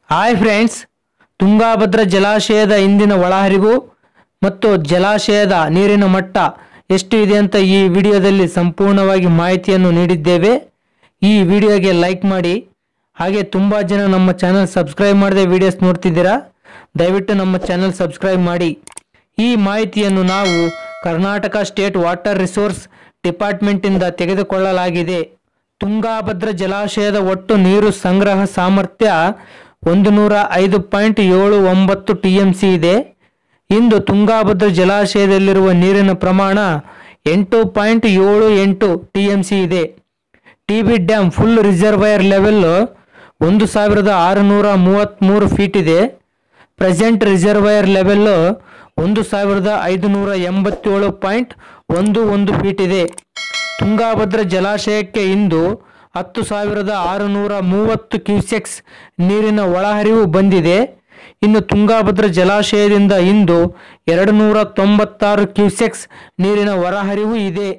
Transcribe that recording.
Hi friends, Tungabhadra ಜಲಾಶಯದ ಇಂದಿನ ಒಳಹರಿವು ಮತ್ತು ಜಲಾಶಯದ ನೀರಿನ ಮಟ್ಟ ಎಷ್ಟು ಇದೆ ಅಂತ ಈ ವಿಡಿಯೋದಲ್ಲಿ ಸಂಪೂರ್ಣವಾಗಿ ಮಾಹಿತಿಯನ್ನು ನೀಡಿದ್ದೇವೆ. ಈ ವಿಡಿಯೋಗೆ ಲೈಕ್ ಮಾಡಿ. ಹಾಗೆ ತುಂಬ ಜನ ನಮ್ಮ ಚಾನಲ್ ಸಬ್ಸ್ಕ್ರೈಬ್ ಮಾಡದೆ ವಿಡಿಯೋಸ್ ನೋಡ್ತಿದ್ದೀರಾ. ದಯವಿಟ್ಟು ನಮ್ಮ ಚಾನಲ್ ಸಬ್ಸ್ಕ್ರೈಬ್ ಮಾಡಿ. ಈ ಮಾಹಿತಿಯನ್ನು ನಾವು ಕರ್ನಾಟಕ ಸ್ಟೇಟ್ ವಾಟರ್ ರಿಸೋರ್ಸ್ ಡಿಪಾರ್ಟ್ಮೆಂಟಿಂದ ತೆಗೆದುಕೊಳ್ಳಲಾಗಿದೆ. ತುಂಗಾಭದ್ರಾ ಜಲಾಶಯದ ಒಟ್ಟು ನೀರು ಸಂಗ್ರಹ ಸಾಮರ್ಥ್ಯ 105.79 TMC ಇದೆ. ಇಂದು ತುಂಗಾಭದ್ರಾ ಜಲಾಶಯದಲ್ಲಿರುವ ನೀರಿನ ಪ್ರಮಾಣ 8.78 TMC ಇದೆ. TB dam full reservoir level 1633 feet ಇದೆ. ಪ್ರೆಸೆಂಟ್ ರಿಸರ್ವೈರ್ ಲೆವೆಲ್ 1587.11 ಫೀಟ್ ಇದೆ. ತುಂಗಾಭದ್ರಾ ಜಲಾಶಯಕ್ಕೆ ಇಂದು 10,630 ಕ್ಯೂಸೆಕ್ಸ್ ನೀರಿನ ಒಳಹರಿವು ಬಂದಿದೆ. ಇನ್ನು ತುಂಗಾಭದ್ರಾ ಜಲಾಶಯದಿಂದ ಇಂದು 296 ಕ್ಯೂಸೆಕ್ಸ್ ನೀರಿನ ಹೊರಹರಿವು ಇದೆ.